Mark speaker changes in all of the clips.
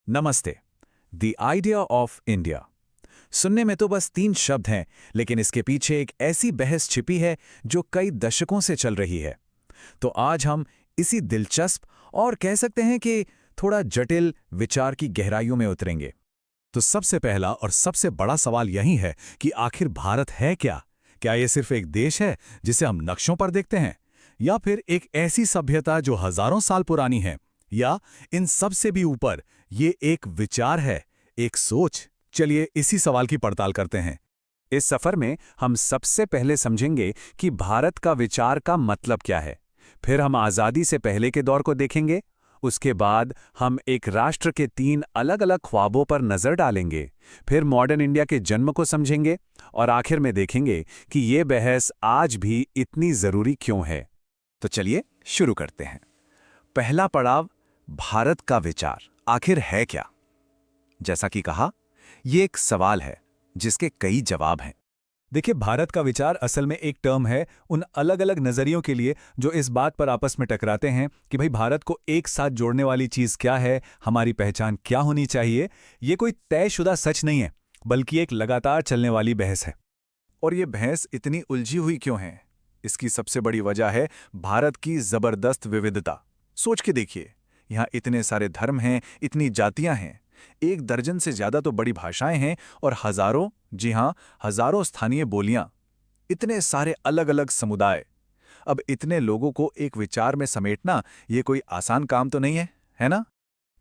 Speaker 1: नमस्ते। The idea of India. सुनने में तो बस 3 शब्द हैं, लेकिन इसके पीछे एक ऐसी बहस छिपी है जो कई दशकों से चल रही है। तो आज हम इसी दिलचस्प और कह सकते हैं कि थोड़ा जटिल विचार की गहराइयों में उतरेंगे।
Speaker 2: तो सबसे पहला और सबसे बड़ा सवाल यही है कि आखिर भारत है क्या? क्या ये सिर्फ एक देश है जिसे हम नक्शों पर देखते हैं, या फिर एक ऐसी सभ्यता जो हजारों साल पुरानी है, या इन सब से भी ऊपर ये एक विचार है, एक सोच? चलिए इसी सवाल की पड़ताल करते हैं।
Speaker 1: इस सफर में हम सबसे पहले समझेंगे कि भारत का विचार का मतलब क्या है। फिर हम आज़ादी से पहले के दौर को देखेंगे। उसके बाद हम एक राष्ट्र के 3 अलग-अलग ख्वाबों पर नजर डालेंगे। फिर मॉडर्न इंडिया के जन्म को समझेंगे और आखिर में देखेंगे कि ये बहस आज भी इतनी जरूरी क्यों है। तो चलिए शुरू करते हैं। पहला पड़ाव, भारत का विचार आखिर है क्या? जैसा कि कहा, ये एक सवाल है जिसके कई जवाब हैं।
Speaker 2: देखिए, भारत का विचार असल में एक टर्म है उन अलग अलग नज़रियों के लिए जो इस बात पर आपस में टकराते हैं कि भाई भारत को एक साथ जोड़ने वाली चीज़ क्या है, हमारी पहचान क्या होनी चाहिए। ये कोई तयशुदा सच नहीं है, बल्कि एक लगातार चलने वाली बहस है।
Speaker 1: और ये बहस इतनी उलझी हुई क्यों है? इसकी सबसे बड़ी वजह है भारत की जबरदस्त विविधता। सोच के देखिए, यहाँ इतने सारे धर्म हैं, इतनी जातियां हैं, 1 दर्जन से ज्यादा तो बड़ी भाषाएं हैं और हजारों, जी हाँ, हजारों स्थानीय बोलियां, इतने सारे अलग अलग समुदाय। अब इतने लोगों को एक विचार में समेटना ये कोई आसान काम तो नहीं है ना?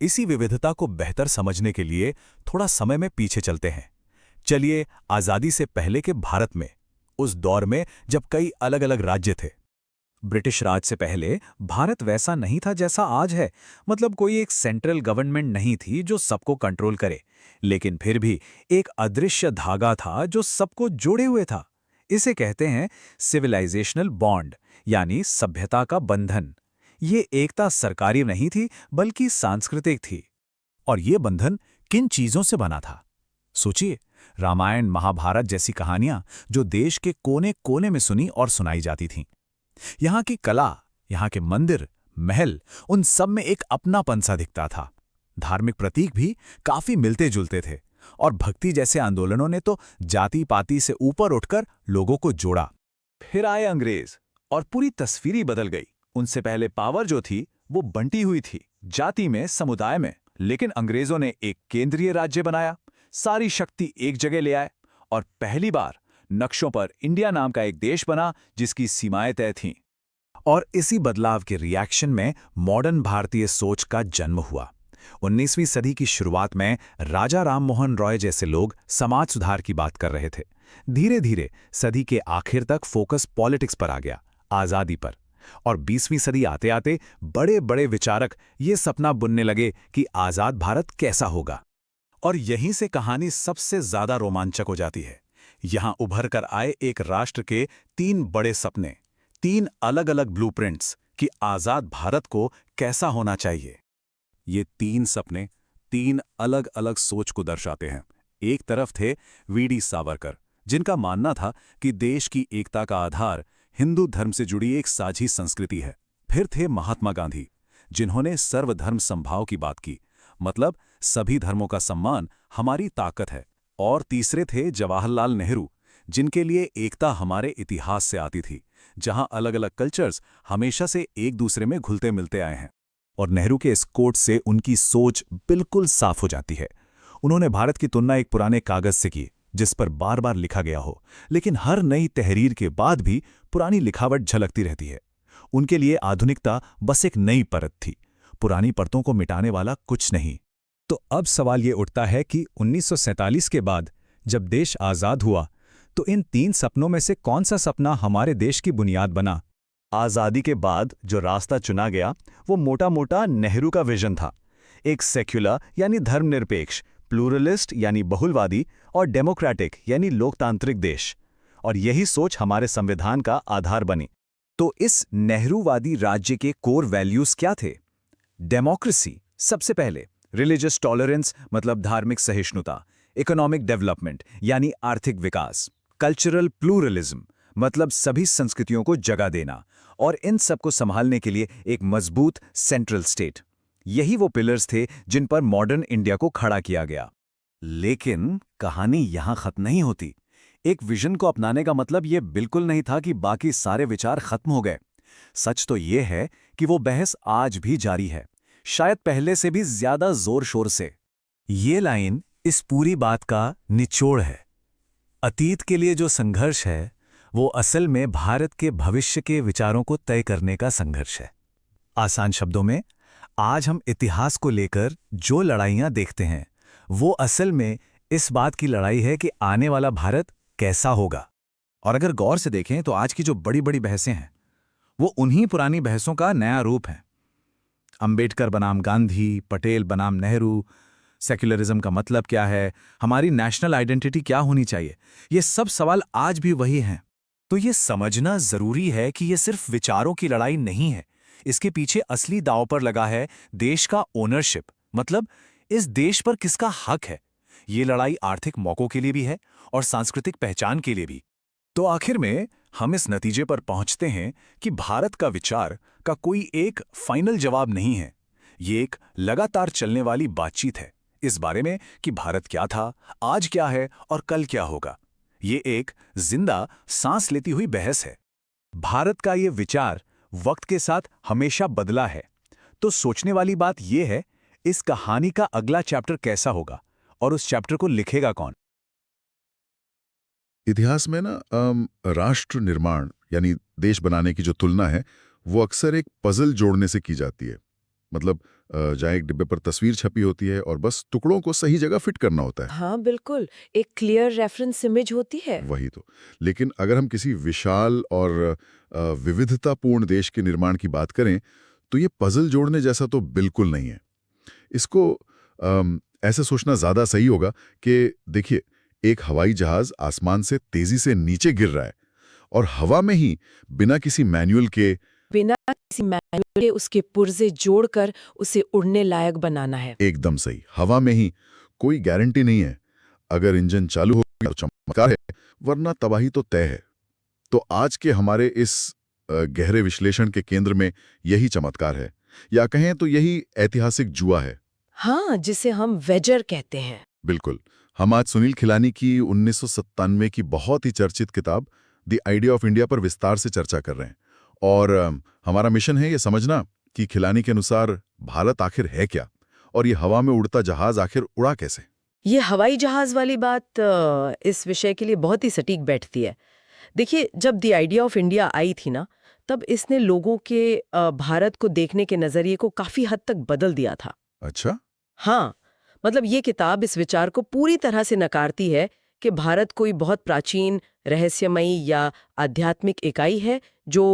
Speaker 2: इसी विविधता को बेहतर समझने के लिए थोड़ा समय में पीछे चलते हैं। चलिए आज़ादी से पहले के भारत में, उस दौर में जब कई अलग अलग राज्य थे।
Speaker 1: ब्रिटिश राज से पहले भारत वैसा नहीं था जैसा आज है। मतलब कोई एक सेंट्रल गवर्नमेंट नहीं थी जो सबको कंट्रोल करे, लेकिन फिर भी एक अदृश्य धागा था जो सबको जोड़े हुए था। इसे कहते हैं सिविलाइजेशनल बॉन्ड, यानी सभ्यता का बंधन। ये एकता सरकारी नहीं थी, बल्कि सांस्कृतिक थी।
Speaker 2: और ये बंधन किन चीजों से बना था? सोचिए, रामायण महाभारत जैसी कहानियां जो देश के कोने कोने में सुनी और सुनाई जाती थीं। यहाँ की कला, यहाँ के मंदिर, महल, उन सब में एक अपनापन सा दिखता था। धार्मिक प्रतीक भी काफी मिलते जुलते थे, और भक्ति जैसे आंदोलनों ने तो जाति पाति से ऊपर उठकर लोगों को जोड़ा।
Speaker 1: फिर आए अंग्रेज और पूरी तस्वीर ही बदल गई। उनसे पहले पावर जो थी वो बंटी हुई थी, जाति में, समुदाय में। लेकिन अंग्रेजों ने एक केंद्रीय राज्य बनाया, सारी शक्ति एक जगह ले आए, और पहली बार नक्शों पर इंडिया नाम का एक देश बना जिसकी सीमाएं तय थीं। और इसी बदलाव के रिएक्शन में मॉडर्न भारतीय सोच का जन्म हुआ। 19वीं सदी की शुरुआत में राजा राममोहन रॉय जैसे लोग समाज सुधार की बात कर रहे थे। धीरे धीरे सदी के आखिर तक फोकस पॉलिटिक्स पर आ गया, आज़ादी पर। और 20वीं सदी आते आते बड़े बड़े विचारक ये सपना बुनने लगे कि आज़ाद भारत कैसा होगा। और यहीं से कहानी सबसे ज्यादा रोमांचक हो जाती है। यहां उभर कर आए एक राष्ट्र के 3 बड़े सपने, 3 अलग अलग ब्लूप्रिंट्स कि आजाद भारत को कैसा होना चाहिए।
Speaker 2: ये 3 सपने 3 अलग अलग सोच को दर्शाते हैं। एक तरफ थे वीडी सावरकर, जिनका मानना था कि देश की एकता का आधार हिंदू धर्म से जुड़ी एक साझी संस्कृति है। फिर थे महात्मा गांधी, जिन्होंने सर्वधर्म समभाव की बात की, मतलब सभी धर्मों का सम्मान हमारी ताकत है। और तीसरे थे जवाहरलाल नेहरू, जिनके लिए एकता हमारे इतिहास से आती थी, जहां अलग अलग कल्चर्स हमेशा से एक दूसरे में घुलते मिलते आए हैं। और नेहरू के इस कोट से उनकी सोच बिल्कुल साफ हो जाती है। उन्होंने भारत की तुलना एक पुराने कागज से की जिस पर बार बार लिखा गया हो, लेकिन हर नई तहरीर के बाद भी पुरानी लिखावट झलकती रहती है। उनके लिए आधुनिकता बस एक नई परत थी, पुरानी परतों को मिटाने वाला कुछ नहीं। तो अब सवाल ये उठता है कि 1947 के बाद जब देश आज़ाद हुआ, तो इन 3 सपनों में से कौन सा सपना हमारे देश की बुनियाद बना?
Speaker 1: आज़ादी के बाद जो रास्ता चुना गया वो मोटा मोटा नेहरू का विजन था। एक सेक्युलर यानी धर्मनिरपेक्ष, प्लूरलिस्ट यानी बहुलवादी, और डेमोक्रेटिक यानी लोकतांत्रिक देश। और यही सोच हमारे संविधान का आधार बनी। तो इस नेहरूवादी राज्य के कोर वैल्यूज क्या थे? डेमोक्रेसी सबसे पहले, रिलीजियस टॉलरेंस मतलब धार्मिक सहिष्णुता, इकोनॉमिक डेवलपमेंट यानी आर्थिक विकास, कल्चरल प्लूरलिज्म मतलब सभी संस्कृतियों को जगह देना, और इन सब को संभालने के लिए एक मजबूत सेंट्रल स्टेट। यही वो पिलर्स थे जिन पर मॉडर्न इंडिया को खड़ा किया गया।
Speaker 2: लेकिन कहानी यहां खत्म नहीं होती। एक विजन को अपनाने का मतलब ये बिल्कुल नहीं था कि बाकी सारे विचार खत्म हो गए। सच तो ये है कि वो बहस आज भी जारी है, शायद पहले से भी ज्यादा जोर शोर से। ये लाइन इस पूरी बात का निचोड़ है। अतीत के लिए जो संघर्ष है वो असल में भारत के भविष्य के विचारों को तय करने का संघर्ष है। आसान शब्दों में, आज हम इतिहास को लेकर जो लड़ाइयां देखते हैं वो असल में इस बात की लड़ाई है कि आने वाला भारत कैसा होगा।
Speaker 1: और अगर गौर से देखें तो आज की जो बड़ी बड़ी बहसें हैं वो उन्हीं पुरानी बहसों का नया रूप है। अंबेडकर बनाम गांधी, पटेल बनाम नेहरू, सेक्युलरिज्म का मतलब क्या है, हमारी नेशनल आइडेंटिटी क्या होनी चाहिए, ये सब सवाल आज भी वही हैं।
Speaker 2: तो ये समझना जरूरी है कि ये सिर्फ विचारों की लड़ाई नहीं है। इसके पीछे असली दांव पर लगा है देश का ओनरशिप, मतलब इस देश पर किसका हक है। ये लड़ाई आर्थिक मौकों के लिए भी है और सांस्कृतिक पहचान के लिए भी। तो आखिर में हम इस नतीजे पर पहुंचते हैं कि भारत का विचार का कोई एक फाइनल जवाब नहीं है। ये एक लगातार चलने वाली बातचीत है इस बारे में कि भारत क्या था, आज क्या है और कल क्या होगा। ये एक जिंदा सांस लेती हुई बहस है। भारत का ये विचार वक्त के साथ हमेशा बदला है। तो सोचने वाली बात यह है, इस कहानी का अगला चैप्टर कैसा होगा और उस चैप्टर को लिखेगा कौन।
Speaker 3: इतिहास में ना राष्ट्र निर्माण यानी देश बनाने की जो तुलना है वो अक्सर एक पजल जोड़ने से की जाती है। मतलब जहाँ एक डिब्बे पर तस्वीर छपी होती है और बस टुकड़ों को सही जगह फिट करना होता है।
Speaker 4: हाँ बिल्कुल, एक क्लियर रेफरेंस इमेज होती है।
Speaker 3: वही तो। लेकिन अगर हम किसी विशाल और विविधतापूर्ण देश के निर्माण की बात करें तो ये पजल जोड़ने जैसा तो बिल्कुल नहीं है। इसको ऐसे सोचना ज्यादा सही होगा कि देखिए, एक हवाई जहाज आसमान से तेजी से नीचे गिर रहा है और हवा में ही बिना किसी मैनुअल के
Speaker 4: उसके पुर्जे जोड़कर उसे उड़ने लायक बनाना है।
Speaker 3: एकदम सही, हवा में ही। कोई गारंटी नहीं है, अगर इंजन चालू हो गया तो चमत्कार है, वरना तबाही तो तय है। तो आज के हमारे इस गहरे विश्लेषण के केंद्र में यही चमत्कार है, या कहें तो यही ऐतिहासिक जुआ है।
Speaker 4: हाँ, जिसे हम वेजर कहते हैं।
Speaker 3: बिल्कुल। हम आज सुनील खिलानी की 1997 की बहुत ही चर्चित किताब द आइडिया ऑफ इंडिया पर विस्तार से चर्चा कर रहे हैं। और हमारा मिशन है ये समझना कि खिलानी के अनुसार भारत आखिर है क्या, और ये हवा में उड़ता जहाज आखिर उड़ा कैसे।
Speaker 4: ये हवाई जहाज वाली बात इस विषय के लिए बहुत ही सटीक बैठती है। देखिए, जब the idea of India I थी ना, तब इसने लोगों के भारत को देखने के नजरिए को काफी हद तक बदल दिया था।
Speaker 3: अच्छा।
Speaker 4: हाँ, मतलब ये किताब इस विचार को पूरी तरह से नकारती है कि भारत कोई बहुत प्राचीन, रहस्यमयी या आध्यात्मिक इकाई है जो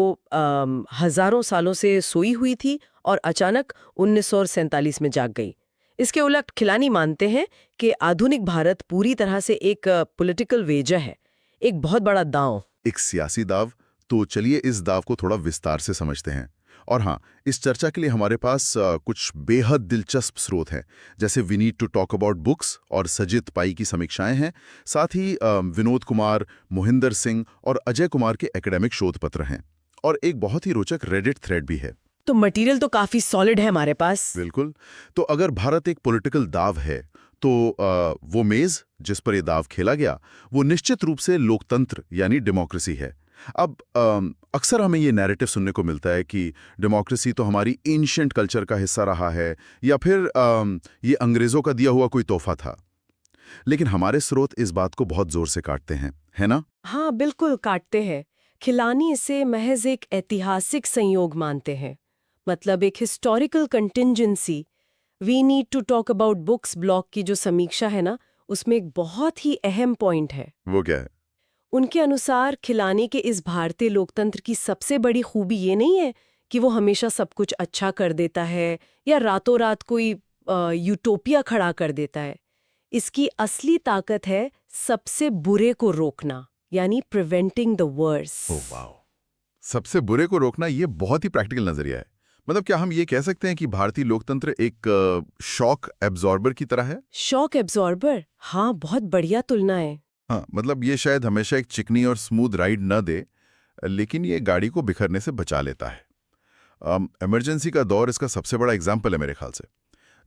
Speaker 4: हजारों सालों से सोई हुई थी और अचानक 1947 में जाग गई। इसके उलट खिलानी मानते हैं कि आधुनिक भारत पूरी तरह से एक पॉलिटिकल वेजर है, एक बहुत बड़ा दांव।
Speaker 3: एक सियासी दाव। तो चलिए इस दाव को थोड़ा विस्तार से समझते हैं। और हाँ, इस चर्चा के लिए हमारे पास कुछ बेहद दिलचस्प स्रोत हैं, जैसे we need to talk about books और सजित पाई की समीक्षाएं हैं। साथ ही विनोद कुमार, मोहिंदर सिंह और अजय कुमार के एकेडमिक शोध पत्र हैं, और एक बहुत ही रोचक रेडिट थ्रेड भी है।
Speaker 4: तो मटेरियल तो काफी सॉलिड है हमारे पास।
Speaker 3: बिल्कुल। तो अगर भारत एक पॉलिटिकल दाव है तो वो मेज जिस पर ये दाव खेला गया वो निश्चित रूप से लोकतंत्र यानी डेमोक्रेसी है। अब अक्सर हमें ये नैरेटिव सुनने को मिलता है कि डेमोक्रेसी तो हमारी एंशिएंट कल्चर का हिस्सा रहा है, या फिर ये अंग्रेजों का दिया हुआ कोई तोहफा था। लेकिन हमारे स्रोत इस बात को बहुत जोर से काटते हैं, है ना?
Speaker 4: हाँ बिल्कुल काटते हैं। खिलानी इसे महज एक ऐतिहासिक संयोग मानते हैं, मतलब एक historical contingency. We need to talk about books blog की जो समीक्षा है ना, उसमें एक बहुत ही अहम पॉइंट है।
Speaker 3: वो क्या है?
Speaker 4: उनके अनुसार खिलानी के इस भारतीय लोकतंत्र की सबसे बड़ी खूबी ये नहीं है कि वो हमेशा सब कुछ अच्छा कर देता है या रातों रात कोई यूटोपिया खड़ा कर देता है। इसकी असली ताकत है सबसे बुरे को रोकना, यानी preventing the worst.
Speaker 3: Oh wow, सबसे बुरे को रोकना, ये बहुत ही प्रैक्टिकल नजरिया है। मतलब क्या हम ये कह सकते हैं कि भारतीय लोकतंत्र एक शॉक एब्जॉर्बर की तरह है?
Speaker 4: शॉक एब्जॉर्बर, हाँ, बहुत बढ़िया तुलना है।
Speaker 3: हाँ, मतलब ये शायद हमेशा एक चिकनी और स्मूथ राइड न दे, लेकिन ये गाड़ी को बिखरने से बचा लेता है। इमरजेंसी का दौर इसका सबसे बड़ा एग्जाम्पल है मेरे ख्याल से।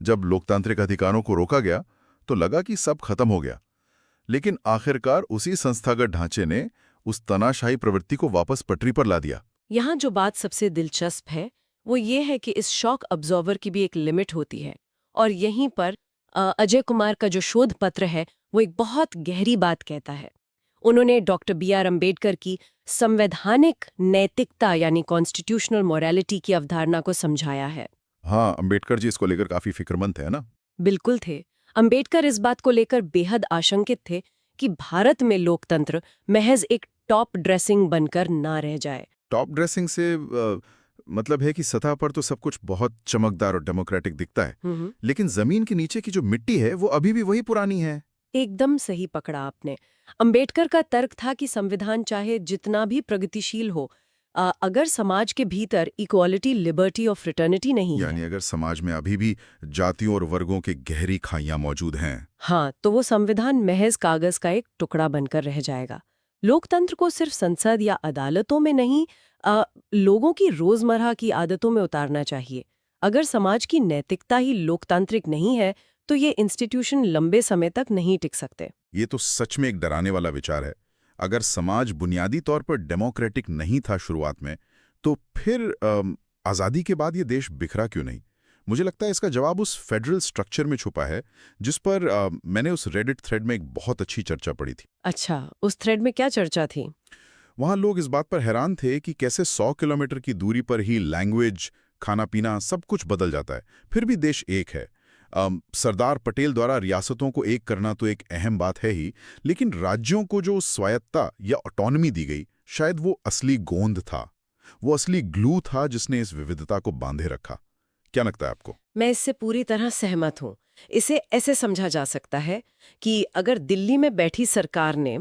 Speaker 3: जब लोकतांत्रिक अधिकारों को रोका गया तो लगा कि सब खत्म हो गया, लेकिन आखिरकार उसी संस्थागत ढांचे ने उस तनाशाही प्रवृत्ति को वापस पटरी पर ला दिया।
Speaker 4: यहाँ जो बात सबसे दिलचस्प है वो ये है कि इस शॉक अब्जॉर्वर की भी एक लिमिट होती है, और यहीं पर अजय कुमार का जो शोध पत्र है वो एक बहुत गहरी बात कहता है। उन्होंने डॉक्टर B.R. अम्बेडकर की संवैधानिक नैतिकता यानी कॉन्स्टिट्यूशनल मोरालिटी की अवधारणा को समझाया है।
Speaker 3: हाँ, अंबेडकर जी इसको लेकर काफी फिक्रमंद है ना।
Speaker 4: बिल्कुल थे। अम्बेडकर इस बात को लेकर बेहद आशंकित थे कि भारत में लोकतंत्र महज एक टॉप ड्रेसिंग बनकर ना रह जाए।
Speaker 3: टॉप ड्रेसिंग से मतलब है कि सतह पर तो सब कुछ बहुत चमकदार और डेमोक्रेटिक दिखता है, लेकिन जमीन के नीचे की जो मिट्टी है वो अभी भी वही पुरानी है।
Speaker 4: एकदम सही पकड़ा आपने। अंबेडकर का तर्क था कि संविधान चाहे जितना भी प्रगतिशील हो, अगर समाज के भीतर इक्वालिटी, लिबर्टी और फ्रेटर्निटी नहीं है,
Speaker 3: यानी अगर समाज में अभी भी जातियों और वर्गों के गहरी खाइयां मौजूद हैं,
Speaker 4: हाँ, तो वो संविधान महज कागज का एक टुकड़ा बनकर रह जाएगा। लोकतंत्र को सिर्फ संसद या अदालतों में नहीं, लोगों की रोजमर्रा की आदतों में उतारना चाहिए। अगर समाज की नैतिकता ही लोकतांत्रिक नहीं है तो ये इंस्टीट्यूशन लंबे समय तक नहीं टिक सकते।
Speaker 3: ये तो सच में एक डराने वाला विचार है। अगर समाज बुनियादी तौर पर डेमोक्रेटिक नहीं था शुरुआत में, तो फिर आज़ादी के बाद ये देश बिखरा क्यों नहीं? मुझे लगता है इसका जवाब उस फेडरल स्ट्रक्चर में छुपा है, जिस पर मैंने उस रेडिट थ्रेड में एक बहुत अच्छी चर्चा पढ़ी थी।
Speaker 4: अच्छा, उस थ्रेड में क्या चर्चा थी?
Speaker 3: वहाँ लोग इस बात पर हैरान थे कि कैसे 100 किलोमीटर की दूरी पर ही लैंग्वेज, खाना पीना सब कुछ बदल जाता है, फिर भी देश एक है। सरदार पटेल द्वारा रियासतों को एक करना तो एक अहम बात है ही, लेकिन राज्यों को जो स्वायत्ता या ऑटोनॉमी दी गई, शायद वो असली गोंद था, वो असली ग्लू था जिसने इस विविधता को बांधे रखा। क्या लगता है आपको?
Speaker 4: मैं इससे पूरी तरह सहमत हूँ। इसे ऐसे समझा जा सकता है कि अगर दिल्ली में बैठी सरकार ने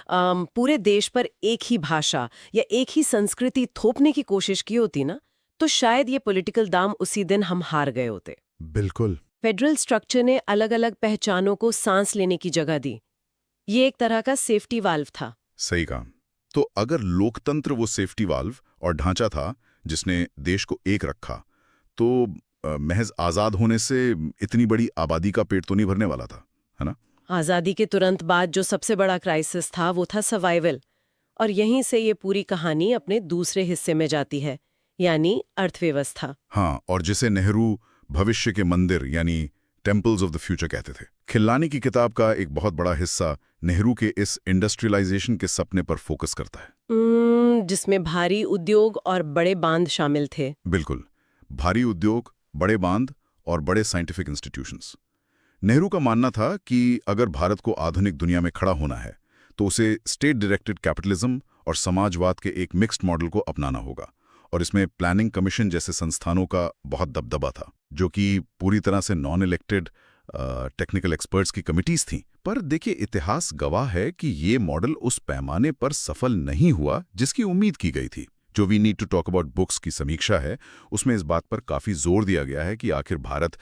Speaker 4: पूरे देश पर एक ही भाषा या एक ही संस्कृति थोपने की कोशिश की होती ना, तो शायद ये पॉलिटिकल दाम उसी दिन हम हार गए होते।
Speaker 3: बिल्कुल।
Speaker 4: फेडरल स्ट्रक्चर ने अलग अलग पहचानों को सांस लेने की जगह दी। ये एक तरह का सेफ्टी वाल्व था।
Speaker 3: सही कहा। तो अगर लोकतंत्र वो सेफ्टी वाल्व और ढांचा था जिसने देश को एक रखा, तो महज आज़ाद होने से इतनी बड़ी आबादी का पेट तो नहीं भरने वाला था, है ना?
Speaker 4: आज़ादी के तुरंत बाद जो सबसे बड़ा क्राइसिस था वो था सर्वाइवल, और यहीं से ये पूरी कहानी अपने दूसरे हिस्से में जाती है, यानी अर्थव्यवस्था।
Speaker 3: हाँ, और जिसे नेहरू भविष्य के मंदिर यानी टेम्पल्स ऑफ द फ्यूचर कहते थे। खिल्लानी की किताब का एक बहुत बड़ा हिस्सा नेहरू के इस इंडस्ट्रियलाइजेशन के सपने पर फोकस करता है,
Speaker 4: जिसमें भारी उद्योग और बड़े बांध शामिल थे।
Speaker 3: बिल्कुल, भारी उद्योग, बड़े बांध और बड़े साइंटिफिक इंस्टीट्यूशंस। नेहरू का मानना था कि अगर भारत को आधुनिक दुनिया में खड़ा होना है तो उसे स्टेट डायरेक्टेड कैपिटलिज्म और समाजवाद के एक मिक्स्ड मॉडल को अपनाना होगा, और इसमें प्लानिंग कमीशन जैसे संस्थानों का बहुत दबदबा था, जो कि पूरी तरह से नॉन इलेक्टेड टेक्निकल एक्सपर्ट्स की कमिटीज थीं। पर देखिए, इतिहास गवाह है कि ये मॉडल उस पैमाने पर सफल नहीं हुआ जिसकी उम्मीद की गई थी। जो we need to talk about books की समीक्षा है, उसमें इस बात पर काफी जोर दिया गया है कि आखिर भारत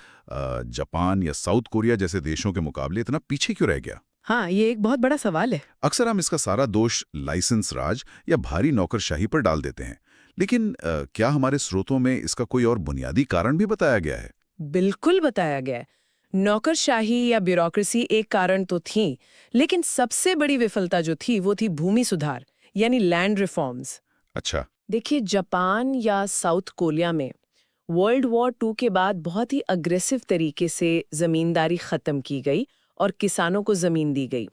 Speaker 3: जापान या साउथ कोरिया जैसे देशों के मुकाबले इतना पीछे क्यों रह गया।
Speaker 5: हाँ, ये एक बहुत बड़ा सवाल है।
Speaker 3: अक्सर हम इसका सारा दोष लाइसेंस राज या भारी नौकरशाही पर डाल देते हैं, लेकिन क्या हमारे स्रोतों में इसका कोई और बुनियादी कारण भी बताया गया है?
Speaker 5: बिल्कुल बताया गया है। नौकरशाही या ब्यूरोक्रेसी एक कारण तो थी, लेकिन सबसे बड़ी विफलता जो थी वो थी भूमि सुधार यानी लैंड रिफॉर्म्स।
Speaker 3: अच्छा।
Speaker 5: देखिए, जापान या साउथ कोरिया में वर्ल्ड वॉर 2 के बाद बहुत ही अग्रेसिव तरीके से जमींदारी खत्म की गई और किसानों को जमीन दी गई।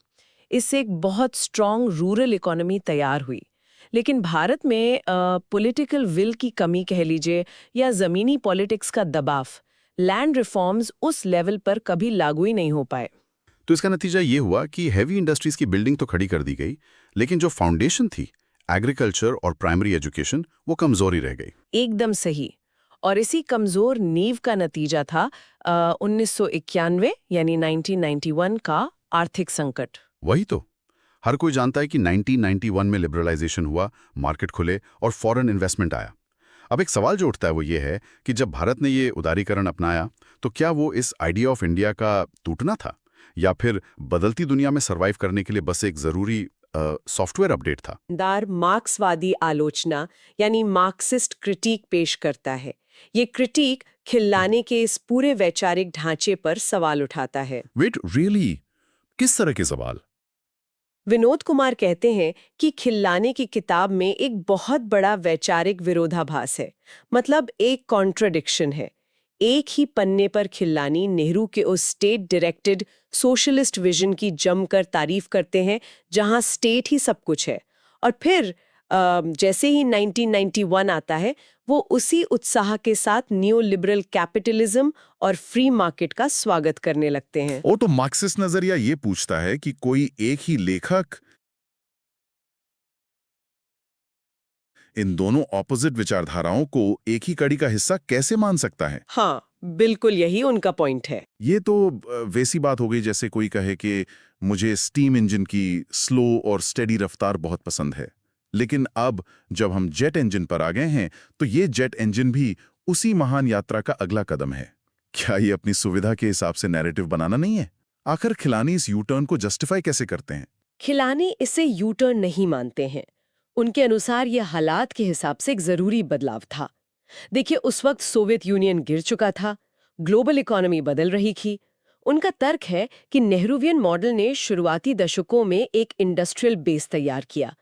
Speaker 5: इससे एक बहुत स्ट्रॉन्ग रूरल इकोनॉमी तैयार हुई। लेकिन भारत में पॉलिटिकल विल की कमी कह लीजिए या ज़मीनी पॉलिटिक्स का दबाव, लैंड रिफॉर्म्स उस लेवल पर कभी लागू ही नहीं हो पाए।
Speaker 3: तो इसका नतीजा ये हुआ कि हैवी इंडस्ट्रीज की बिल्डिंग तो खड़ी कर दी गई, लेकिन जो फाउंडेशन थी, एग्रीकल्चर और प्राइमरी एजुकेशन, वो कमजोरी रह गई।
Speaker 5: एकदम सही। और इसी कमजोर नींव का नतीजा था 1991 यानी 1991 का आर्थिक संकट।
Speaker 3: वही तो, हर कोई जानता है कि 1991 में लिबरलाइजेशन हुआ, मार्केट खुले और फॉरेन इन्वेस्टमेंट आया। अब एक सवाल जो उठता है वो ये है कि जब भारत ने ये उदारीकरण अपनाया, तो क्या वो इस आइडिया ऑफ इंडिया का टूटना था, या फिर बदलती दुनिया में सर्वाइव करने के लिए बस एक जरूरी सॉफ्टवेयर अपडेट था।
Speaker 4: दार मार्क्सवादी आलोचना यानी मार्क्सिस्ट क्रिटिक पेश करता है। ये क्रिटिक खिल्लाने के इस पूरे वैचारिक ढांचे पर सवाल उठाता है।
Speaker 3: Wait, really? किस तरह के सवाल?
Speaker 4: विनोद कुमार कहते हैं कि खिल्लाने की किताब में एक बहुत बड़ा वैचारिक विरोधाभास है, मतलब एक कॉन्ट्रडिक्शन है। एक ही पन्ने पर खिल्लानी नेहरू के उस स्टेट डायरेक्टेड सोशलिस्ट विजन की जमकर तारीफ करते हैं जहां स्टेट ही सब कुछ है, और फिर जैसे ही 1991 आता है वो उसी उत्साह के साथ न्यू लिबरल कैपिटलिज्म और फ्री मार्केट का स्वागत करने लगते हैं।
Speaker 3: वो तो मार्क्सिस्ट नजरिया ये पूछता है कि कोई एक ही लेखक इन दोनों ऑपोजिट विचारधाराओं को एक ही कड़ी का हिस्सा कैसे मान सकता है?
Speaker 4: हाँ, बिल्कुल यही उनका पॉइंट है।
Speaker 3: ये तो वैसी बात हो गई जैसे कोई कहे कि मुझे स्टीम इंजन की स्लो और स्टेडी रफ्तार बहुत पसंद है, लेकिन अब जब हम जेट इंजन पर आ गए हैं तो ये जेट इंजन भी उसी महान यात्रा का अगला कदम है। क्या ये अपनी सुविधा के हिसाब से नैरेटिव बनाना नहीं है? आखिर खिलानी इस यू टर्न को जस्टिफाई कैसे करते हैं?
Speaker 4: खिलानी इसे यू टर्न नहीं मानते हैं। उनके अनुसार ये हालात के हिसाब से एक जरूरी बदलाव था। देखिए, उस वक्त सोवियत यूनियन गिर चुका था, ग्लोबल इकोनॉमी बदल रही थी। उनका तर्क है कि नेहरूवियन मॉडल ने शुरुआती दशकों में एक इंडस्ट्रियल बेस तैयार किया,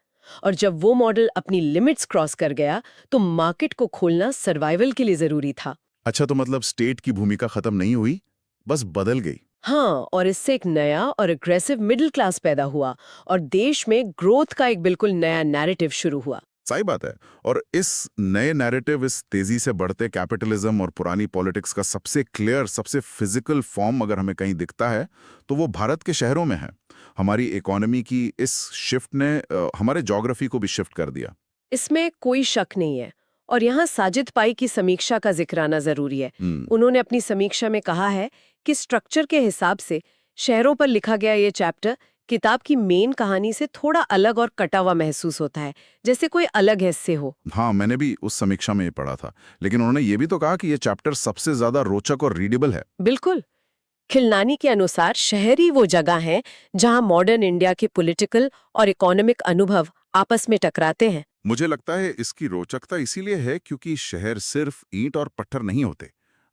Speaker 4: और जब वो मॉडल अपनी लिमिट्स क्रॉस कर गया तो मार्केट को खोलना सर्वाइवल के लिए जरूरी था।
Speaker 3: अच्छा, तो मतलब स्टेट की भूमिका खत्म नहीं हुई, बस बदल गई।
Speaker 4: हाँ, और इससे एक नया और अग्रेसिव मिडिल क्लास पैदा हुआ और देश में ग्रोथ का एक बिल्कुल नया नैरेटिव शुरू हुआ।
Speaker 3: सही बात है। और इस नए नैरेटिव, इस तेजी से बढ़ते कैपिटलिज्म और पुरानी पॉलिटिक्स का सबसे क्लियर, सबसे फिजिकल फॉर्म अगर हमें कहीं दिखता है तो वो भारत के शहरों में है। हमारी इकोनॉमी की इस शिफ्ट ने हमारे ज्योग्राफी को भी शिफ्ट कर दिया।
Speaker 4: इसमें कोई शक नहीं है। और यहाँ साजिद पाई की समीक्षा का जिक्र आना जरूरी है। उन्होंने अपनी समीक्षा में कहा है कि स्ट्रक्चर के हिसाब से शहरों पर लिखा गया ये चैप्टर किताब की मेन कहानी से थोड़ा अलग और कटा हुआ महसूस होता है, जैसे कोई अलग हिस्से हो।
Speaker 3: हाँ, मैंने भी उस समीक्षा में ये पढ़ा था, लेकिन उन्होंने ये भी तो कहा कि ये चैप्टर सबसे ज्यादा रोचक और रीडेबल है।
Speaker 4: बिल्कुल। खिलनानी के अनुसार शहर ही वो जगह है जहां मॉडर्न इंडिया के पॉलिटिकल और इकोनॉमिक अनुभव आपस में टकराते हैं।
Speaker 3: मुझे लगता है इसकी रोचकता इसीलिए है क्योंकि शहर सिर्फ ईंट और पत्थर नहीं होते,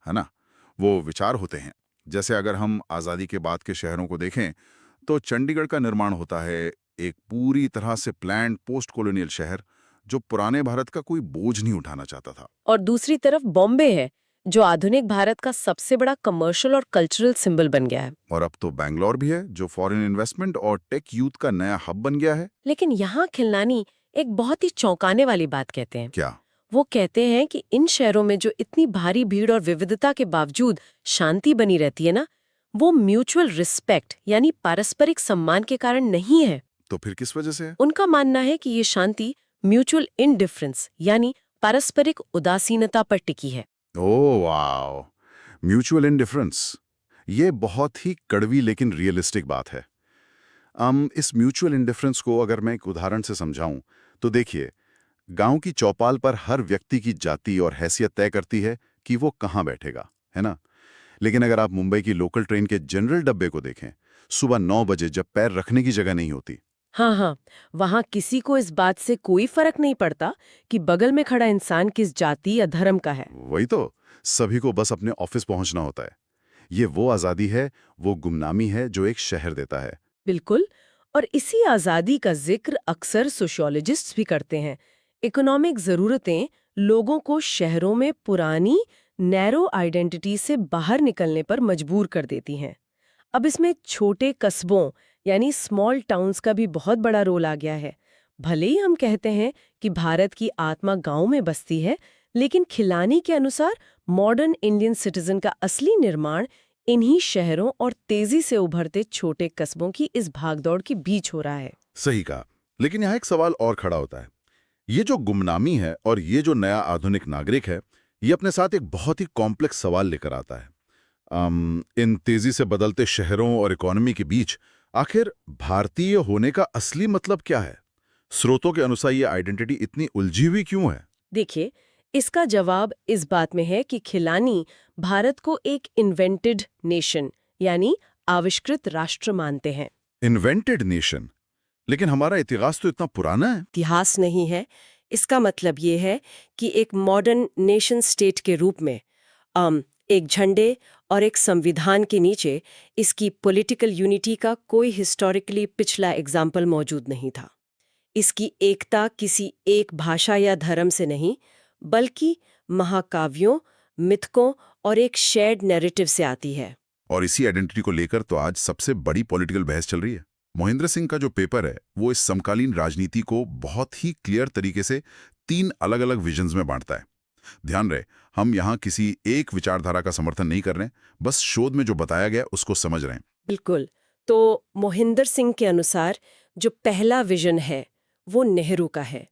Speaker 3: है ना? वो विचार होते हैं। जैसे अगर हम आज़ादी के बाद के शहरों को देखें तो चंडीगढ़ का निर्माण होता है, एक पूरी तरह से प्लान्ड पोस्ट कॉलोनियल शहर जो पुराने भारत का कोई बोझ नहीं उठाना चाहता था।
Speaker 4: और दूसरी तरफ बॉम्बे है, जो आधुनिक भारत का सबसे बड़ा कमर्शियल और कल्चरल सिंबल बन गया है।
Speaker 3: और अब तो बैंगलोर भी है जो फॉरेन इन्वेस्टमेंट और टेक यूथ का नया हब बन गया है।
Speaker 4: लेकिन यहाँ खिलनानी एक बहुत ही चौंकाने वाली बात कहते हैं।
Speaker 3: क्या?
Speaker 4: वो कहते हैं कि इन शहरों में जो इतनी भारी भीड़ और विविधता के बावजूद शांति बनी रहती है ना, वो म्यूचुअल रिस्पेक्ट यानी पारस्परिक सम्मान के कारण नहीं है।
Speaker 3: तो फिर किस वजह से है?
Speaker 4: उनका मानना है कि ये शांति म्यूचुअल इनडिफरेंस यानी पारस्परिक उदासीनता पर टिकी है।
Speaker 3: ओह वाओ, म्यूचुअल इंडिफरेंस, ये बहुत ही कड़वी लेकिन रियलिस्टिक बात है। इस म्यूचुअल इंडिफरेंस को अगर मैं एक उदाहरण से समझाऊं तो देखिए, गांव की चौपाल पर हर व्यक्ति की जाति और हैसियत तय करती है कि वो कहाँ बैठेगा, है ना? लेकिन अगर आप मुंबई की लोकल ट्रेन के जनरल डब्बे को देखें, सुबह 9 बजे जब पैर रखने की जगह नहीं होती।
Speaker 4: हाँ, वहाँ किसी को इस बात से कोई फर्क नहीं पड़ता कि बगल में खड़ा इंसान किस जाति या धर्म का है।
Speaker 3: वही तो, सभी को बस अपने ऑफिस पहुंचना होता है। ये वो आज़ादी है, वो गुमनामी है जो एक शहर देता है।
Speaker 4: बिल्कुल। और इसी आज़ादी का जिक्र अक्सर सोशियोलॉजिस्ट्स भी करते हैं। इकोनॉमिक ज़रूरतें लोगों को शहरों में पुरानी नैरो आइडेंटिटी से बाहर निकलने पर मजबूर कर देती हैं। अब इसमें छोटे कस्बों यानी स्मॉल टाउन्स का भी बहुत बड़ा रोल आ गया है। भले ही हम कहते हैं कि भारत की आत्मा गांव में बसती है, लेकिन खिलानी के अनुसार मॉडर्न इंडियन सिटीजन का असली निर्माण इन्हीं शहरों और तेजी से उभरते छोटे कस्बों की इस भागदौड़ के बीच हो रहा है।
Speaker 3: सही कहा, लेकिन यहाँ एक सवाल और खड़ा होता है। ये जो गुमनामी है और ये जो नया आधुनिक नागरिक है, ये अपने साथ एक बहुत ही कॉम्प्लेक्स सवाल लेकर आता है। इन तेजी से बदलते शहरों और इकोनॉमी के बीच आखिर भारतीय होने का असली मतलब क्या है? स्रोतों के अनुसार ये आइडेंटिटी इतनी उलझी हुई क्यों है?
Speaker 4: देखिए, इसका जवाब इस बात में है कि खिलानी भारत को एक इन्वेंटेड नेशन यानी आविष्कृत राष्ट्र मानते हैं।
Speaker 3: इन्वेंटेड नेशन, लेकिन हमारा इतिहास तो इतना पुराना है।
Speaker 4: इतिहास नहीं है, इसका मतलब ये है कि एक मॉडर्न नेशन स्टेट के रूप में एक झंडे और एक संविधान के नीचे इसकी पॉलिटिकल यूनिटी का कोई हिस्टोरिकली पिछला एग्जाम्पल मौजूद नहीं था। इसकी एकता किसी एक भाषा या धर्म से नहीं, बल्कि महाकाव्यों, मिथकों और एक शेयर्ड नैरेटिव से आती है।
Speaker 3: और इसी आइडेंटिटी को लेकर तो आज सबसे बड़ी पॉलिटिकल बहस चल रही है। मोहिंद्र सिंह का जो पेपर है वो इस समकालीन राजनीति को बहुत ही क्लियर तरीके से 3 अलग-अलग विजन्स में बांटता है। ध्यान रहे, हम यहाँ किसी एक विचारधारा का समर्थन नहीं कर रहे हैं, बस शोध में जो बताया गया उसको समझ रहे हैं।
Speaker 4: बिल्कुल। तो मोहिंदर सिंह के अनुसार जो पहला विजन है वो नेहरू का है,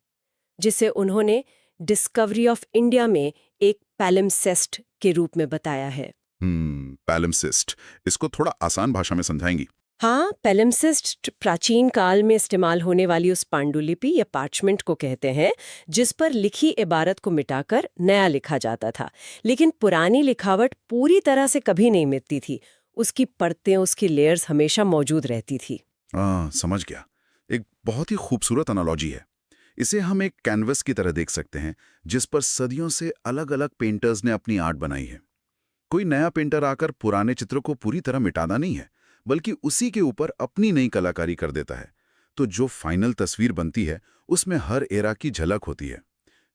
Speaker 4: जिसे उन्होंने डिस्कवरी ऑफ इंडिया में एक पैलिम्सेस्ट के रूप में बताया है।
Speaker 3: पैलिम्सिस्ट, इसको थोड़ा आसान भाषा में समझाएंगी?
Speaker 4: हाँ, पैलिम्सिस्ट प्राचीन काल में इस्तेमाल होने वाली उस पांडुलिपि या पार्चमेंट को कहते हैं जिस पर लिखी इबारत को मिटाकर नया लिखा जाता था। लेकिन पुरानी लिखावट पूरी तरह से कभी नहीं मिटती थी, उसकी परतें, उसकी लेयर्स हमेशा मौजूद रहती थी।
Speaker 3: समझ गया। एक बहुत ही खूबसूरत एनालॉजी है। इसे हम एक कैनवस की तरह देख सकते हैं जिस पर सदियों से अलग-अलग पेंटर्स ने अपनी आर्ट बनाई है। कोई नया पेंटर आकर पुराने चित्र को पूरी तरह मिटाना नहीं है, बल्कि उसी के ऊपर अपनी नई कलाकारी कर देता है। तो जो फाइनल तस्वीर बनती है उसमें हर एरा की झलक होती है।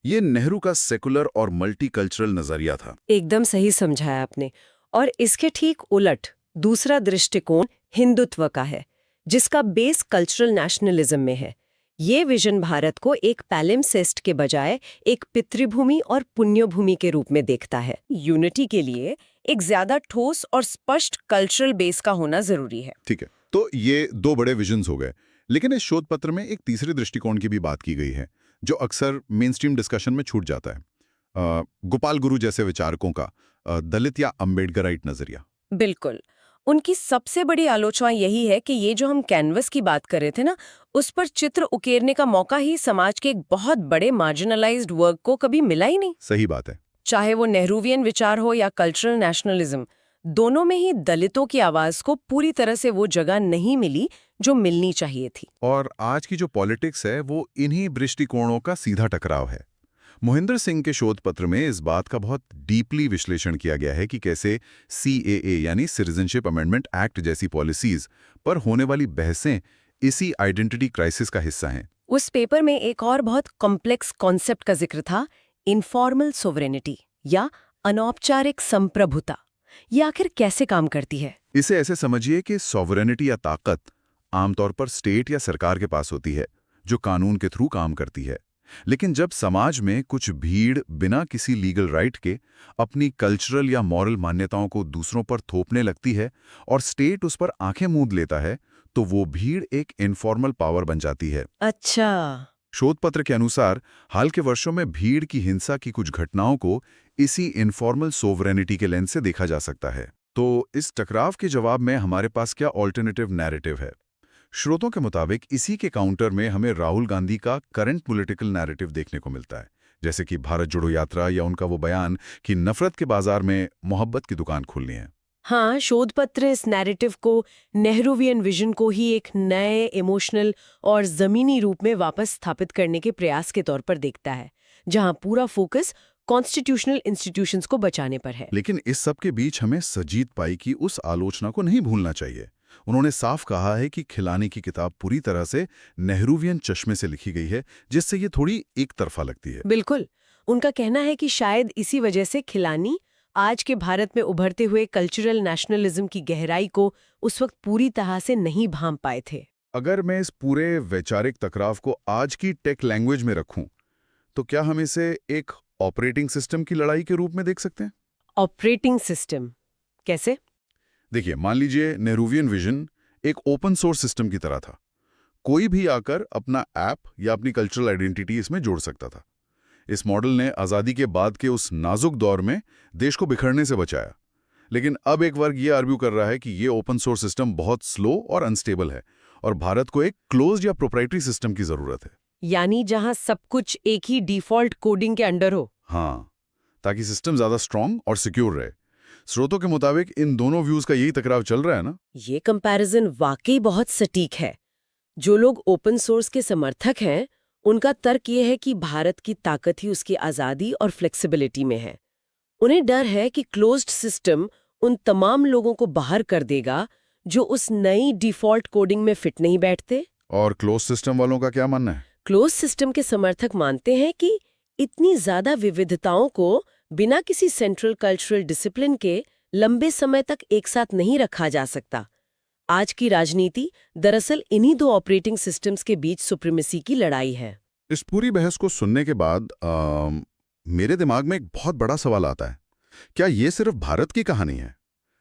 Speaker 3: ये नेहरू का सेकुलर और मल्टीकल्चरल नजरिया था।
Speaker 4: एकदम सही समझाया आपने। और इसके ठीक उलट दूसरा दृष्टिकोण हिंदुत्व का है, जिसका बेस कल्चरल नेशनलिज्म में है। ये विजन भारत को एक पैलिम्सेस्ट के बजाय एक पितृभूमि और पुण्यभूमि के रूप में देखता है। यूनिटी के लिए एक ज्यादा ठोस और स्पष्ट कल्चरल बेस का होना जरूरी है।
Speaker 3: ठीक है, तो ये 2 बड़े विजन्स हो गए, लेकिन इस शोध पत्र में एक तीसरे दृष्टिकोण की भी बात की गई है जो अक्सर मेन स्ट्रीम डिस्कशन में छूट जाता है। गोपाल गुरु जैसे विचारकों का दलित या अम्बेडकराइट नजरिया।
Speaker 4: बिल्कुल। उनकी सबसे बड़ी आलोचना यही है कि ये जो हम कैनवस की बात कर रहे थे ना, उस पर चित्र उकेरने का मौका ही समाज के एक बहुत बड़े मार्जिनलाइज्ड वर्ग को कभी मिला ही नहीं।
Speaker 3: सही बात है।
Speaker 4: चाहे वो नेहरूवियन विचार हो या कल्चरल नेशनलिज्म, दोनों में ही दलितों की आवाज को पूरी तरह से वो जगह नहीं मिली जो मिलनी चाहिए थी।
Speaker 3: और आज की जो पॉलिटिक्स है वो इन्हीं दृष्टिकोणों का सीधा टकराव है। मोहिंदर सिंह के शोध पत्र में इस बात का बहुत डीपली विश्लेषण किया गया है कि कैसे CAA यानी सिटीजनशिप अमेंडमेंट एक्ट जैसी पॉलिसीज पर होने वाली बहसें इसी आइडेंटिटी क्राइसिस का हिस्सा हैं।
Speaker 4: उस पेपर में एक और बहुत कॉम्प्लेक्स कॉन्सेप्ट का जिक्र था, इनफॉर्मल सोवरेनिटी या अनौपचारिक संप्रभुता। ये आखिर कैसे काम करती है?
Speaker 3: इसे ऐसे समझिए कि सॉवरेनिटी या ताकत आमतौर पर स्टेट या सरकार के पास होती है जो कानून के थ्रू काम करती है। लेकिन जब समाज में कुछ भीड़ बिना किसी लीगल राइट के अपनी कल्चरल या मॉरल मान्यताओं को दूसरों पर थोपने लगती है और स्टेट उस पर आंखें मूंद लेता है, तो वो भीड़ एक इनफॉर्मल पावर बन जाती है।
Speaker 4: अच्छा।
Speaker 3: शोध पत्र के अनुसार हाल के वर्षों में भीड़ की हिंसा की कुछ घटनाओं को इसी इनफॉर्मल सोवरेनिटी के लेंस से देखा जा सकता है। तो इस टकराव के जवाब में हमारे पास क्या ऑल्टरनेटिव नैरेटिव है? स्रोतों के मुताबिक इसी के काउंटर में हमें राहुल गांधी का करंट पॉलिटिकल नैरेटिव देखने को मिलता है, जैसे कि भारत जोड़ो यात्रा या उनका वो बयान कि नफरत के बाजार में मोहब्बत की दुकान खोलनी है।
Speaker 4: हाँ, शोध पत्र इस नैरेटिव को, नेहरूवियन विजन को ही एक नए इमोशनल और जमीनी रूप में वापस स्थापित करने के प्रयास के तौर पर देखता है, जहां पूरा फोकस कॉन्स्टिट्यूशनल इंस्टीट्यूशंस को बचाने पर है।
Speaker 3: लेकिन इस सब के बीच हमें सजीत पाई की उस आलोचना को नहीं भूलना चाहिए। उन्होंने साफ कहा है कि खिलानी की किताब पूरी तरह से नेहरूवियन चश्मे से लिखी गई है, जिससे ये थोड़ी एक तरफा लगती है।
Speaker 4: बिल्कुल। उनका कहना है कि शायद इसी वजह से खिलानी आज के भारत में उभरते हुए कल्चरल नेशनलिज्म की गहराई को उस वक्त पूरी तरह से नहीं भांप पाए थे।
Speaker 3: अगर मैं इस पूरे वैचारिक टकराव को आज की टेक लैंग्वेज में रखूं, तो क्या हम इसे एक ऑपरेटिंग सिस्टम की लड़ाई के रूप में देख सकते हैं?
Speaker 4: ऑपरेटिंग सिस्टम कैसे?
Speaker 3: देखिए, मान लीजिए नेहरूवियन विजन एक ओपन सोर्स सिस्टम की तरह था। कोई भी आकर अपना ऐप या अपनी कल्चरल आइडेंटिटी इसमें जोड़ सकता था। इस मॉडल ने आज़ादी के बाद के उस नाजुक दौर में देश को बिखरने से बचाया। लेकिन अब एक वर्ग ये आर्ग्यू कर रहा है कि ये ओपन सोर्स सिस्टम बहुत स्लो और अनस्टेबल है और भारत को एक क्लोज्ड या प्रोप्राइटरी सिस्टम की जरूरत है।
Speaker 4: यानी जहां सब कुछ एक ही डिफॉल्ट कोडिंग के अंडर हो।
Speaker 3: हाँ, ताकि सिस्टम ज्यादा स्ट्रांग और सिक्योर रहे। स्रोतों के मुताबिक इन दोनों व्यूज का यही टकराव चल रहा है ना।
Speaker 4: ये कंपैरिजन वाकई बहुत सटीक है। जो लोग ओपन सोर्स के समर्थक हैं, उनका तर्क ये है कि भारत की ताकत ही उसकी आज़ादी और फ्लेक्सिबिलिटी में है। उन्हें डर है कि क्लोज्ड सिस्टम उन तमाम लोगों को बाहर कर देगा जो उस नई डिफ़ॉल्ट कोडिंग में फिट नहीं बैठते।
Speaker 3: और क्लोज सिस्टम वालों का क्या मानना है?
Speaker 4: क्लोज सिस्टम के समर्थक मानते हैं कि इतनी ज्यादा विविधताओं को बिना किसी सेंट्रल कल्चरल डिसिप्लिन के लंबे समय तक एक साथ नहीं रखा जा सकता। आज की राजनीति दरअसल इन्हीं दो ऑपरेटिंग सिस्टम्स के बीच सुप्रीमेसी की लड़ाई है।
Speaker 3: इस पूरी बहस को सुनने के बाद मेरे दिमाग में एक बहुत बड़ा सवाल आता है। क्या ये सिर्फ भारत की कहानी है?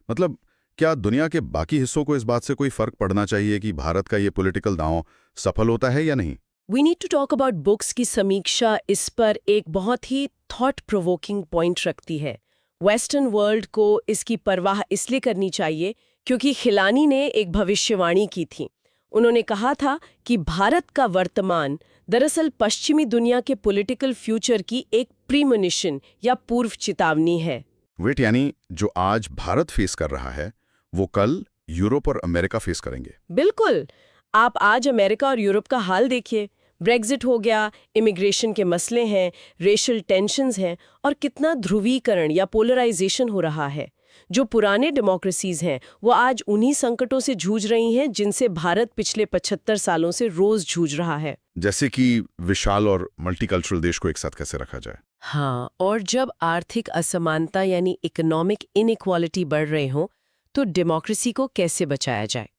Speaker 3: मतलब क्या दुनिया के बाकी हिस्सों को इस बात से कोई फर्क पड़ना चाहिए कि भारत का ये पॉलिटिकल दांव सफल होता है या नहीं?
Speaker 4: We need to talk about books की समीक्षा इस पर एक बहुत ही थॉट प्रोवोकिंग पॉइंट रखती है। वेस्टर्न वर्ल्ड को इसकी परवाह इसलिए करनी चाहिए क्योंकि खिलानी ने एक भविष्यवाणी की थी। उन्होंने कहा था कि भारत का वर्तमान दरअसल पश्चिमी दुनिया के पॉलिटिकल फ्यूचर की एक प्रीमोनिशन या पूर्व चेतावनी है।
Speaker 3: वेट, यानी जो आज भारत फेस कर रहा है वो कल यूरोप और अमेरिका फेस करेंगे।
Speaker 4: बिल्कुल। आप आज अमेरिका और यूरोप का हाल देखिए। ब्रेग्जिट हो गया, इमिग्रेशन के मसले हैं, रेशियल टेंशन्स हैं और कितना ध्रुवीकरण या पोलराइजेशन हो रहा है। जो पुराने डेमोक्रेसीज हैं वो आज उन्हीं संकटों से जूझ रही हैं जिनसे भारत पिछले 75 सालों से रोज जूझ रहा है।
Speaker 3: जैसे कि विशाल और मल्टीकल्चरल देश को एक साथ कैसे रखा जाए।
Speaker 4: हाँ, और जब आर्थिक असमानता यानी इकोनॉमिक इनइक्वालिटी बढ़ रहे हों तो डेमोक्रेसी को कैसे बचाया जाए।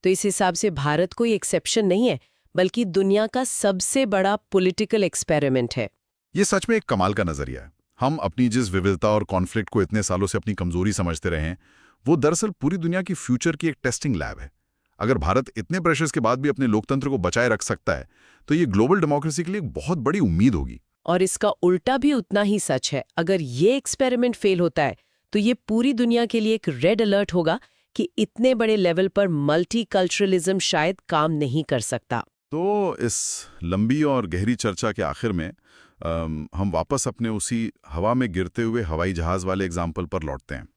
Speaker 4: तो इस हिसाब से भारत कोई एक्सेप्शन नहीं है, बल्कि दुनिया का सबसे बड़ा पॉलिटिकल एक्सपेरिमेंट है।
Speaker 3: ये सच में एक कमाल का नजरिया है। हम अपनी जिस विविधता और कॉन्फ्लिक्ट को इतने सालों से अपनी कमजोरी समझते रहे हैं, वो दरअसल पूरी दुनिया की फ्यूचर की एक टेस्टिंग लैब है। अगर भारत इतने प्रेशर्स के बाद भी अपने लोकतंत्र को बचाए रख सकता है तो ये ग्लोबल डेमोक्रेसी के लिए एक बहुत बड़ी उम्मीद होगी।
Speaker 4: और इसका उल्टा भी उतना ही सच है। अगर ये एक्सपेरिमेंट फेल होता है तो ये पूरी दुनिया के लिए एक रेड अलर्ट होगा कि इतने बड़े लेवल पर मल्टीकल्चरलिज्म शायद काम नहीं कर सकता।
Speaker 3: तो इस लंबी और गहरी चर्चा के आखिर में हम वापस अपने उसी हवा में गिरते हुए हवाई जहाज वाले एग्जाम्पल पर लौटते हैं।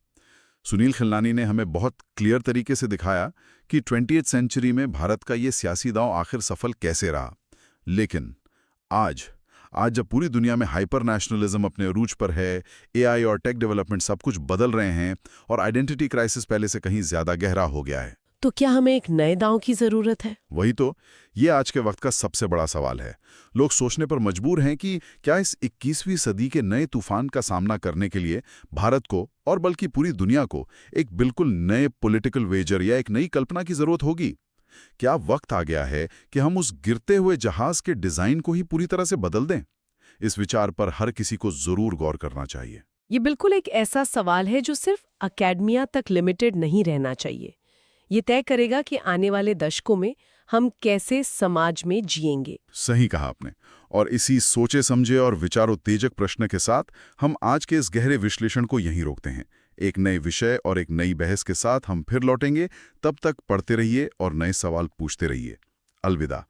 Speaker 3: सुनील खिलनानी ने हमें बहुत क्लियर तरीके से दिखाया कि 20th सेंचुरी में भारत का ये सियासी दांव आखिर सफल कैसे रहा। लेकिन आज जब पूरी दुनिया में हाइपर नेशनलिज्म अपने अरूज पर है, एआई और टेक डेवलपमेंट सब कुछ बदल रहे हैं और आइडेंटिटी क्राइसिस पहले से कहीं ज्यादा गहरा हो गया है,
Speaker 4: तो क्या हमें एक नए दांव की जरूरत है?
Speaker 3: वही तो ये आज के वक्त का सबसे बड़ा सवाल है। लोग सोचने पर मजबूर हैं कि क्या इस 21वीं सदी के नए तूफान का सामना करने के लिए भारत को और बल्कि पूरी दुनिया को एक बिल्कुल नए पॉलिटिकल वेजर या एक नई कल्पना की जरूरत होगी? क्या वक्त आ गया है कि हम उस गिरते हुए जहाज के डिजाइन को ही पूरी तरह से बदल दें? इस विचार पर हर किसी को जरूर गौर करना चाहिए।
Speaker 4: ये बिल्कुल एक ऐसा सवाल है जो सिर्फ अकेडमिया तक लिमिटेड नहीं रहना चाहिए। ये तय करेगा कि आने वाले दशकों में हम कैसे समाज में जिएंगे।
Speaker 3: सही कहा आपने। और इसी सोचे समझे और विचारोत्तेजक प्रश्न के साथ हम आज के इस गहरे विश्लेषण को यहीं रोकते हैं। एक नए विषय और एक नई बहस के साथ हम फिर लौटेंगे। तब तक पढ़ते रहिए और नए सवाल पूछते रहिए। अलविदा।